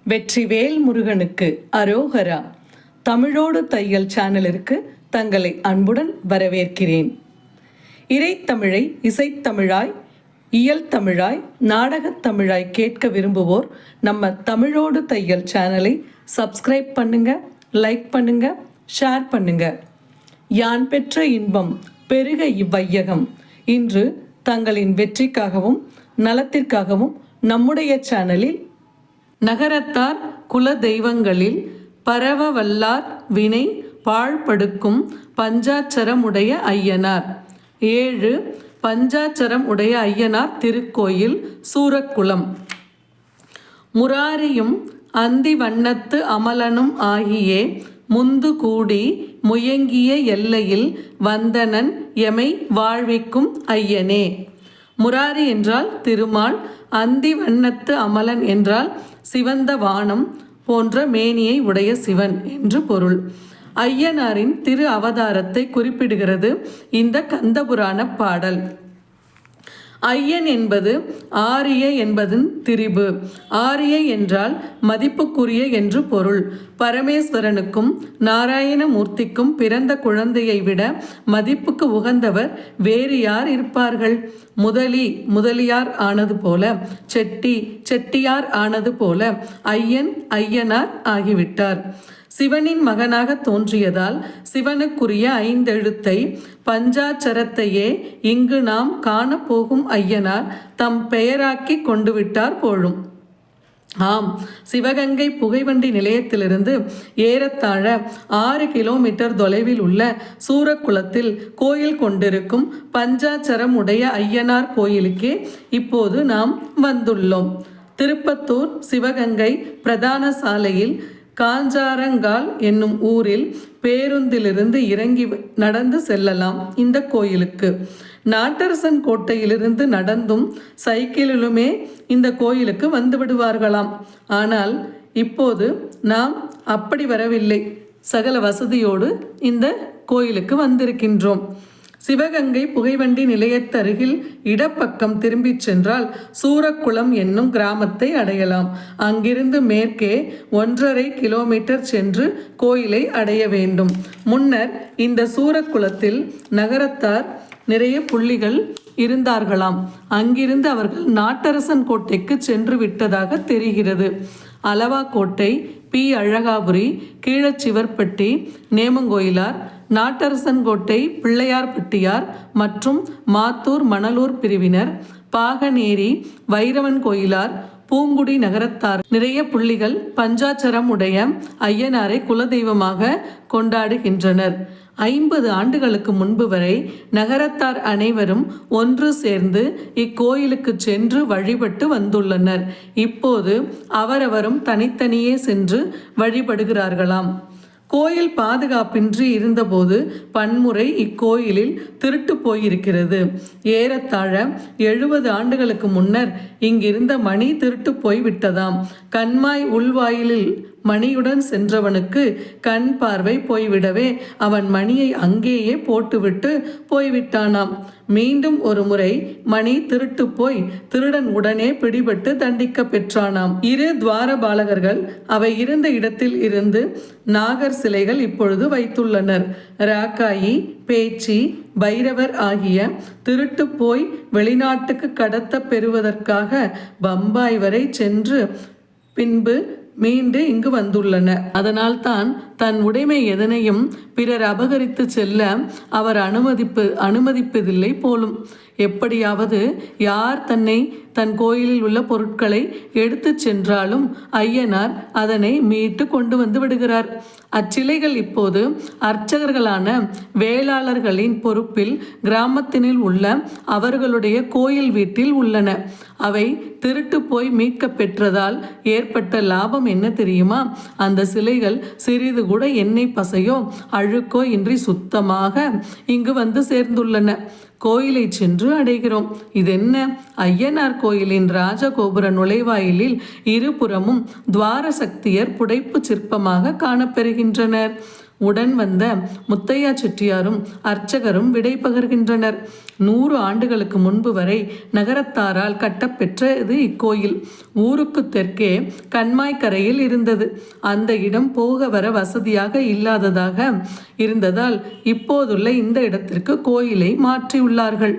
வெற்றிவேல் முருகனுக்கு அரோகரா. தமிழோடு தையல் சேனலிற்கு தங்களை அன்புடன் வரவேற்கிறேன். இறைத்தமிழை இசைத்தமிழாய், இயல் தமிழாய், நாடகத் தமிழாய் கேட்க விரும்புவோர் நம்ம தமிழோடு தையல் சேனலை சப்ஸ்கிரைப் பண்ணுங்க, லைக் பண்ணுங்க, ஷேர் பண்ணுங்க. யான் பெற்ற இன்பம் பெருக இவ்வையகம். இன்று தங்களின் வெற்றிக்காகவும் நலத்திற்காகவும் நம்முடைய சேனலில் நகரத்தார் குல தெய்வங்களில் பரவ வல்லார் வினை பாழ்படுக்கும் பஞ்சாட்சரம் உடைய ஐயனார். 7 பஞ்சாட்சரம் உடைய ஐயனார் திருக்கோயில் சூரக்குளம். முராரியும் அந்தி வண்ணத்து அமலனும் ஆகியே முந்து கூடி முயங்கிய எல்லையில் வந்தனன் எமை வாழ்விக்கும் ஐயனே. முராரி என்றால் திருமால், அந்தி வண்ணத்து அமலன் என்றால் சிவந்த வானம் போன்ற மேனியை உடைய சிவன் என்று பொருள். ஐயனாரின் திரு அவதாரத்தை குறிப்பிடுகிறது இந்த கந்தபுராண பாடல். ஐயன் என்பது ஆரிய என்பதன் திரிபு. ஆரிய என்றால் மதிப்புக்குரிய என்று பொருள். பரமேஸ்வரனுக்கும் நாராயணமூர்த்திக்கும் பிறந்த குழந்தையை விட மதிப்புக்கு உகந்தவர் வேறு யார் இருப்பார்கள்? முதலியார் ஆனது போல, செட்டியார் ஆனது போல ஐயன் ஐயனார் ஆகிவிட்டார். சிவனின் மகனாக தோன்றியதால் சிவனுக்குரிய 5 எழுத்தை பஞ்சாட்சரத்தையே இங்கு நாம் காணப்போகும் ஐயனார் தம் பெயராக்கி கொண்டு விட்டார் போலும். ஆம், சிவகங்கை புகைவண்டி நிலையத்திலிருந்து ஏறத்தாழ 6 கிலோமீட்டர் தொலைவில் உள்ள சூரக்குளத்தில் கோயில் கொண்டிருக்கும் பஞ்சாட்சரம் உடைய ஐயனார் கோயிலுக்கே இப்போது நாம் வந்துள்ளோம். திருப்பத்தூர் சிவகங்கை பிரதான சாலையில் காஞ்சாரங்கால் என்னும் ஊரில் பேருந்திலிருந்து இறங்கி நடந்து செல்லலாம் இந்த கோயிலுக்கு. நாட்டரசன் கோட்டையிலிருந்து நடந்தும் சைக்கிளிலுமே இந்த கோயிலுக்கு வந்து விடுவார்களாம். ஆனால் இப்போது நாம் அப்படி வரவில்லை. சகல வசதியோடு இந்த கோயிலுக்கு வந்திருக்கின்றோம். சிவகங்கை புகைவண்டி நிலையத்தருகில் இடப்பக்கம் திரும்பிச் சென்றால் சூரக்குளம் என்னும் கிராமத்தை அடையலாம். அங்கிருந்து மேற்கே 1.5 கிலோமீட்டர் சென்று கோயிலை அடைய வேண்டும். முன்னர் இந்த சூரக்குளத்தில் நகரத்தார் நிறைய புள்ளிகள் இருந்தார்களாம். அங்கிருந்து அவர்கள் நாட்டரசன் கோட்டைக்கு சென்று விட்டதாக தெரிகிறது. அளவாக்கோட்டை, பி. அழகாபுரி, கீழச்சிவர்பட்டி, நேமங்கோயிலார், நாட்டரசன் கோட்டை, பிள்ளையார்பட்டியார் மற்றும் மாத்தூர் மணலூர் பிரிவினர், பாகனேரி, வைரவன் கோயிலார், பூங்குடி நகரத்தார் நிறைய புள்ளிகள் பஞ்சாட்சரம் உடைய ஐயனாரை குலதெய்வமாக கொண்டாடுகின்றனர். 50 ஆண்டுகளுக்கு முன்பு வரை நகரத்தார் அனைவரும் ஒன்று சேர்ந்து இக்கோயிலுக்கு சென்று வழிபட்டு வந்துள்ளனர். இப்போது அவரவரும் தனித்தனியே சென்று வழிபடுகிறார்களாம். கோயில் பாதுகாப்பின்றி இருந்தபோது பன்முறை இக்கோயிலில் திருட்டு போயிருக்கிறது. ஏறத்தாழ 70 ஆண்டுகளுக்கு முன்னர் இங்கிருந்த மணி திருட்டு போய்விட்டதாம். கண்மாய் உள்வாயிலில் மணியுடன் சென்றவனுக்கு கண் பார்வை போய்விடவே அவன் மணியை அங்கேயே போட்டுவிட்டு போய்விட்டானாம். மீண்டும் ஒரு முறை மணி திருட்டு போய் திருடன் உடனே பிடிபட்டு தண்டிக்க பெற்றானாம். 2 துவாரபாலகர்கள் அவை இருந்த இடத்தில் இருந்து நாகர் சிலைகள் இப்பொழுது வைத்துள்ளனர். ராக்காயி, பேச்சி, பைரவர் ஆகிய திருட்டு போய் வெளிநாட்டுக்கு கடத்த பெறுவதற்காக பம்பாய் வரை சென்று பின்பு மீண்டு இங்கு வந்துள்ளன. அதனால் தான் தன் உடைமை எதனையும் பிறர் அபகரித்து செல்ல அவர் அனுமதிப்பதில்லை போலும். எப்படியாவது யார் தன் கோயிலில் உள்ள பொருட்களை எடுத்து சென்றாலும் ஐயனார் அதனை மீட்டு கொண்டு வந்து விடுகிறார். அச்சிலைகள் இப்போது அர்ச்சகர்களான வேளாளர்களின் பொறுப்பில் கிராமத்தினில் உள்ள அவர்களுடைய கோயில் வீட்டில் உள்ளன. அவை திருட்டு போய் மீட்க பெற்றதால் ஏற்பட்ட லாபம் என்ன தெரியுமா? அந்த சிலைகள் சிறிது கூட எண்ணெய் பசையோ அழுக்கோ இன்றி சுத்தமாக இங்கு வந்து சேர்ந்துள்ளன. கோயிலை சென்று அடைகிறோம். இதென்ன? ஐயனார் கோயிலின் ராஜகோபுர நுழைவாயிலில் இருபுறமும் துவார சக்தியர் புடைப்பு சிற்பமாக காணப்பெறுகின்றனர். உடன் வந்த முத்தையா செட்டியாரும் அர்ச்சகரும் விடை பகர்கின்றனர். 100 ஆண்டுகளுக்கு முன்பு வரை நகரத்தாரால் கட்டப்பெற்றது இக்கோயில். ஊருக்கு தெற்கே கண்மாய்க்கரையில் இருந்தது. அந்த இடம் போக வர வசதியாக இல்லாததாக இருந்ததால் இப்போதுள்ள இந்த இடத்திற்கு கோயிலை மாற்றியுள்ளார்கள்.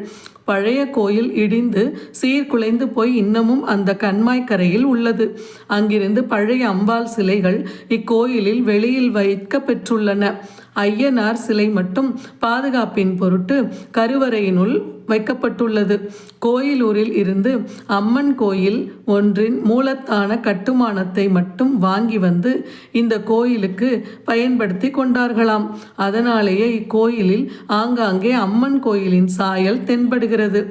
பழைய கோயில் இடிந்து சீர்குலைந்து போய் இன்னமும் அந்த கண்மாய்க்கரையில் உள்ளது. அங்கிருந்து பழைய அம்பாள் சிலைகள் இக்கோயிலில் வெளியில் வைக்க பெற்றுள்ளன. ஐயனார் சிலை மட்டும் பாதுகாப்பின் பொருட்டு கருவறையினுள் வைக்கப்பட்டுள்ளது. கோயிலூரில் இருந்து அம்மன் கோயில் ஒன்றின் மூலத்தான கட்டுமானத்தை மட்டும் வாங்கி வந்து இந்த கோயிலுக்கு பயன்படுத்தி கொண்டார்களாம். அதனாலேயே இக்கோயிலில் ஆங்காங்கே அம்மன் கோயிலின் சாயல் தென்படுகிறது.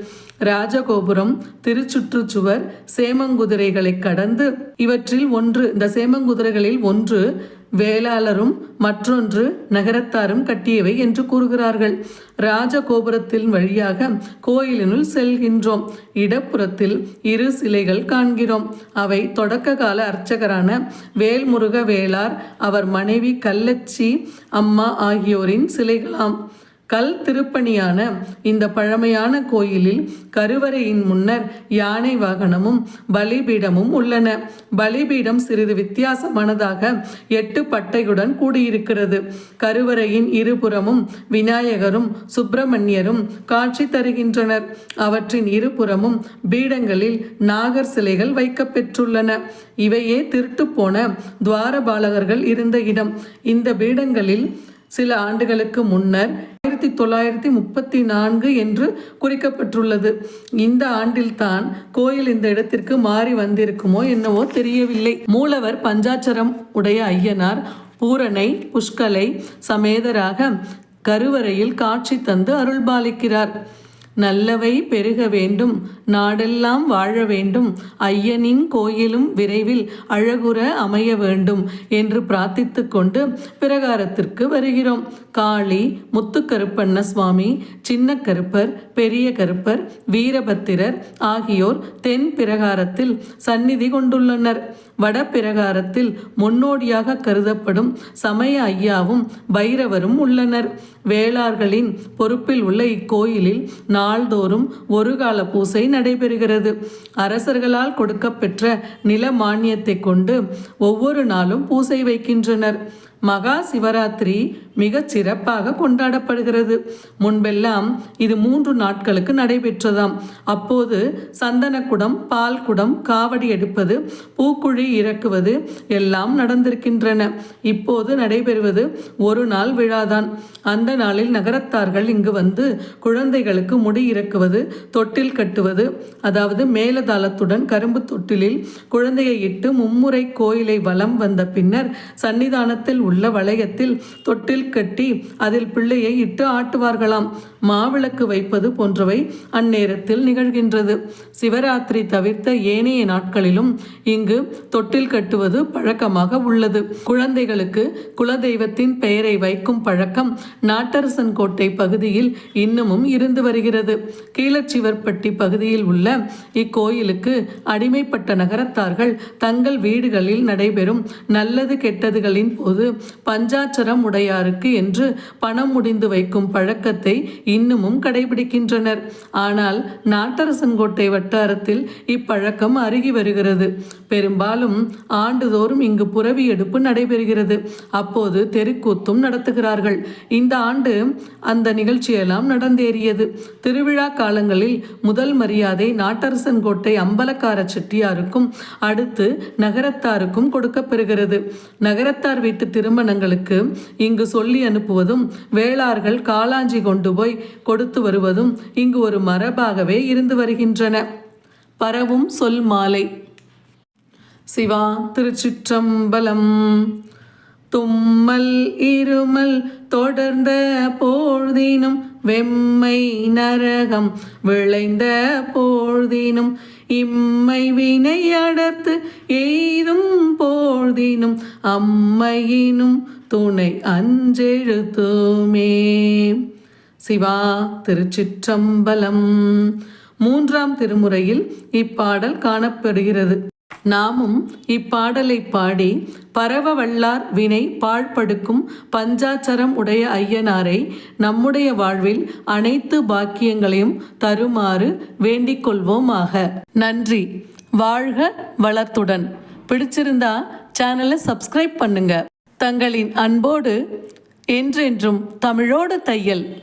ராஜகோபுரம், திருச்சுற்றுச்சுவர், சேமங்குதிரைகளை கடந்து இவற்றில் ஒன்று, இந்த சேமங்குதிரைகளில் ஒன்று வேளாளரும் மற்றொன்று நகரத்தாரும் கட்டியவை என்று கூறுகிறார்கள். ராஜகோபுரத்தின் வழியாக கோயிலினுள் செல்கின்றோம். இடப்புறத்தில் 2 சிலைகள் காண்கிறோம். அவை தொடக்க கால அர்ச்சகரான வேல்முருக வேளார், அவர் மனைவி கள்ளச்சி அம்மா ஆகியோரின் சிலைகளாம். கல் திருப்பணியான இந்த பழமையான கோயிலில் கருவறையின் முன்னர் யானை வாகனமும் பலிபீடமும் உள்ளன. பலிபீடம் சிறிது வித்தியாசமானதாக 8 பட்டையுடன் கூடியிருக்கிறது. கருவறையின் இருபுறமும் விநாயகரும் சுப்பிரமணியரும் காட்சி தருகின்றனர். அவற்றின் இருபுறமும் பீடங்களில் நாகர் சிலைகள் வைக்கப்பெற்றுள்ளன. இவையே திருட்டு போன துவாரபாலகர்கள் இருந்த இடம். இந்த பீடங்களில் சில ஆண்டுகளுக்கு முன்னர் 1934 என்று குறிக்கப்பட்டுள்ளது. இந்த ஆண்டில்தான் கோயில் இந்த இடத்திற்கு மாறி வந்திருக்குமோ என்னவோ தெரியவில்லை. மூலவர் பஞ்சாட்சரம் உடைய ஐயனார் பூரணை புஷ்கலை சமேதராக கருவறையில் காட்சி தந்து அருள்பாலிக்கிறார். நல்லவை பெருக வேண்டும், நாடெல்லாம் வாழ வேண்டும், ஐயனின் கோயிலும் விரைவில் அழகுற அமைய வேண்டும் என்று பிரார்த்தித்து கொண்டு பிரகாரத்திற்கு வருகிறோம். காளி, முத்துக்கருப்பண்ண சுவாமி, சின்ன கருப்பர், பெரிய கருப்பர், வீரபத்திரர் ஆகியோர் தென் பிரகாரத்தில் சந்நிதி கொண்டுள்ளனர். வட பிரகாரத்தில் முன்னோடியாக கருதப்படும் சமய ஐயாவும் பைரவரும் உள்ளனர். வேளார்களின் பொறுப்பில் உள்ள இக்கோயிலில் நாள்தோறும் ஒரு கால பூசை நடைபெறுகிறது. அரசர்களால் கொடுக்கப்பெற்ற நில மானியத்தை கொண்டு ஒவ்வொரு நாளும் பூசை வைக்கின்றனர். மகா சிவராத்திரி மிகச் சிறப்பாக கொண்டாடப்படுகிறது. முன்பெல்லாம் இது 3 நாட்களுக்கு நடைபெற்றதாம். அப்போது சந்தனக்குடம், பால் குடம், காவடி எடுப்பது, பூக்குழி இறக்குவது எல்லாம் நடந்திருக்கின்றன. இப்போது நடைபெறுவது ஒரு நாள் விழாதான். அந்த நாளில் நகரத்தார்கள் இங்கு வந்து குழந்தைகளுக்கு முடி இறக்குவது, தொட்டில் கட்டுவது, அதாவது மேலதாளத்துடன் கரும்பு தொட்டிலில் குழந்தையை இட்டு மும்முறை கோயிலை வலம் வந்த பின்னர் சன்னிதானத்தில் உள்ள வளையத்தில் தொட்டில் கட்டி அதில் பிள்ளையை இட்டு ஆட்டுவார்களாம். மாவிளக்கு வைப்பது போன்றவை அந்நேரத்தில் நிகழ்கின்றது. சிவராத்திரி தவிர்த்த ஏனைய நாட்களிலும் இங்கு தொட்டில் கட்டுவது பழக்கமாக உள்ளது. குழந்தைகளுக்கு குலதெய்வத்தின் பெயரை வைக்கும் பழக்கம் நாட்டரசன் கோட்டை பகுதியில் இன்னமும் இருந்து வருகிறது. கீழச்சிவர்பட்டி பகுதியில் உள்ள இக்கோயிலுக்கு அடிமைப்பட்ட நகரத்தார்கள் தங்கள் வீடுகளில் நடைபெறும் நல்லது கெட்டதுகளின் போது பஞ்சாட்சரம் உடையாருக்கு என்று பணம் முடிந்து வைக்கும் பழக்கத்தை இன்னமும் கடைபிடிக்கின்றனர். ஆனால் நாட்டரசன்கோட்டை வட்டாரத்தில் இப்பழக்கம் அருகி வருகிறது. பெரும்பாலும் ஆண்டுதோறும் இங்கு புரவி எடுப்பு நடைபெறுகிறது. அப்போது தெருக்கூத்தும் நடத்துகிறார்கள். இந்த ஆண்டு அந்த நிகழ்ச்சியெல்லாம் நடந்தேறியது. திருவிழா காலங்களில் முதல் மரியாதை நாட்டரசன்கோட்டை அம்பலக்கார செட்டியாருக்கும் அடுத்து நகரத்தாருக்கும் கொடுக்கப்பெறுகிறது. நகரத்தார் வீட்டு திருமணங்களுக்கு இங்கு சொல்லி அனுப்புவதும் வேளார்கள் காலாஞ்சி கொண்டு போய் கொடுத்து வருவதும் இங்கு ஒரு மரபாகவே இருந்து வருகின்றன. பரவும் சொல் மாலை. சிவா திருச்சிற்றம்பலம். தும்மல் இருமல் தொடர்ந்த போழ்தினும் வெம்மை நரகம் விளைந்த போழ்தினும் இம்மை வினை அடர்த்து எய்தும் போழ்தினும் அம்மையினும் துணை அஞ்செழுத்துமே. சிவா திருச்சிற்றம்பலம். 3ஆம் திருமுறையில் இப்பாடல் காணப்படுகிறது. நாமும் இப்பாடலை பாடி பரவ வல்லார் வினை பாழ்படுக்கும் பஞ்சாட்சரம் உடைய ஐயனாரை நம்முடைய வாழ்வில் அனைத்து பாக்கியங்களையும் தருமாறு வேண்டிக் கொள்வோமாக. நன்றி. வாழ்க வளத்துடன். பிடிச்சிருந்தா சேனலை சப்ஸ்கிரைப் பண்ணுங்க. தங்களின் அன்போடு என்றென்றும் தமிழோடு தையல்.